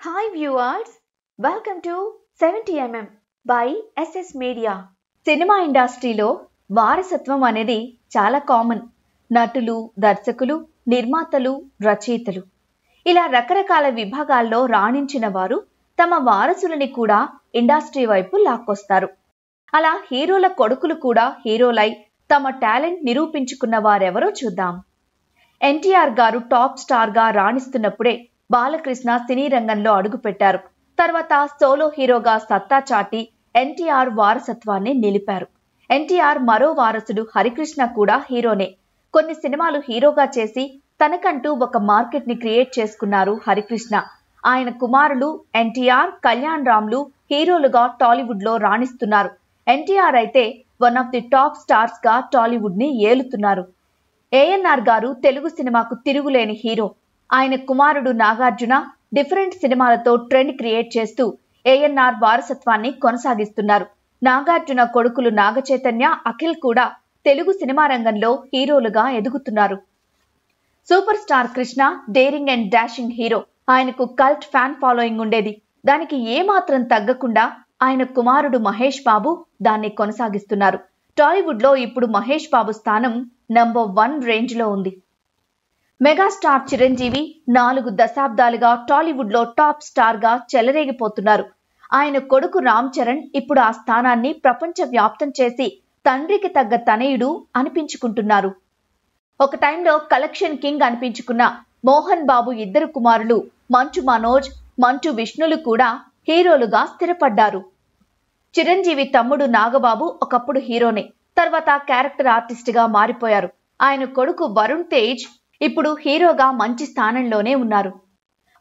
Hi viewers, welcome to 70mm by SS Media. Cinema ఇండస్ట్రీలో వారసత్వం అనేది చాలా కామన్. నటులు, దర్శకులు, నిర్మాతలు, రచయితలు ఇలా రకరకాల విభాగాల్లో రాణించిన వారు తమ వారసులని కూడా ఇండస్ట్రీ వైపు లాక్కొస్తారు. అలా హీరోల కొడుకులు కూడా హీరోలై తమ టాలెంట్ నిరూపించుకున్న వారెవరో చూద్దాం. ఎన్టీఆర్ గారు టాప్ స్టార్ గా రాణిస్తున్నప్పుడే బాలకృష్ణ సినీ రంగంలో అడుగుపెట్టారు. తర్వాత సోలో హీరోగా సత్తా చాటి ఎన్టీఆర్ వారసత్వాన్ని నిలిపారు. ఎన్టీఆర్ మరో వారసుడు హరికృష్ణ కూడా హీరోనే. కొన్ని సినిమాలు హీరోగా చేసి తనకంటూ ఒక మార్కెట్ ని క్రియేట్ చేసుకున్నారు హరికృష్ణ. ఆయన కుమారులు ఎన్టీఆర్, కళ్యాణ్ రామ్లు హీరోలుగా టాలీవుడ్ లో రాణిస్తున్నారు. ఎన్టీఆర్ అయితే one of the top stars గా టాలీవుడ్ ని ఏలుతున్నారు. ఏఎన్ఆర్ గారు తెలుగు సినిమాకు తిరుగులేని హీరో. ఆయన కుమారుడు నాగార్జున డిఫరెంట్ సినిమాలతో ట్రెండ్ క్రియేట్ చేస్తూ ఏఎన్ఆర్ వారసత్వాన్ని కొనసాగిస్తున్నారు. నాగార్జున కొడుకులు నాగచైతన్య, అఖిల్ కూడా తెలుగు సినిమా రంగంలో హీరోలుగా ఎదుగుతున్నారు. Super star Krishna daring and dashing hero. ఆయనకు కల్ట్ ఫ్యాన్ ఫాలోయింగ్ ఉండేది. దానికి ఏమాత్రం తగ్గకుండా ఆయన కుమారుడు మహేష్ బాబు దాన్ని కొనసాగిస్తున్నారు. టాలీవుడ్ లో ఇప్పుడు మహేష్ బాబు స్థానం నంబర్ 1 రేంజ్ లో ఉంది. మెగాస్టార్ చిరంజీవి 4 దశాబ్దాలుగా టాలీవుడ్ లో టాప్ స్టార్ గా చెలరేగిపోతున్నారు. ఆయన కొడుకు రామ్ చరణ్ ఇప్పుడు ఆ స్థానాన్ని ప్రపంచ వ్యాప్తం చేసి తండ్రికి తగ్గ తనయుడు అనిపించుకుంటున్నారు. ఒక టైంలో కలెక్షన్ కింగ్ అనిపించుకున్న మోహన్ బాబు ఇద్దరు కుమారులు మంచు మనోజ్, మంచు విష్ణులు కూడా హీరోలుగా స్థిరపడ్డారు. చిరంజీవి తమ్ముడు నాగబాబు ఒకప్పుడు హీరోనే, తర్వాత క్యారెక్టర్ ఆర్టిస్ట్ గా మారిపోయారు. ఆయన కొడుకు వరుణ్ తేజ్ ఇప్పుడు హీరోగా మంచి స్థానంలోనే ఉన్నారు.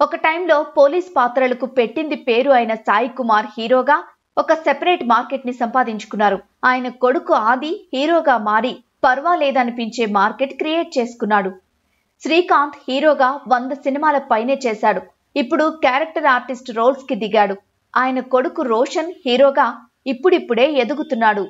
ఒక టైంలో పోలీస్ పాత్రలకు పెట్టింది పేరు అయిన సాయి కుమార్ హీరోగా ఒక సెపరేట్ మార్కెట్ ని సంపాదించుకున్నారు. ఆయన కొడుకు ఆది హీరోగా మారి పర్వాలేదనిపించే మార్కెట్ క్రియేట్ చేసుకున్నాడు. శ్రీకాంత్ హీరోగా 100 సినిమాల పైనే చేశాడు. ఇప్పుడు క్యారెక్టర్ ఆర్టిస్ట్ రోల్స్ కి దిగాడు. ఆయన కొడుకు రోషన్ హీరోగా ఇప్పుడిప్పుడే ఎదుగుతున్నాడు.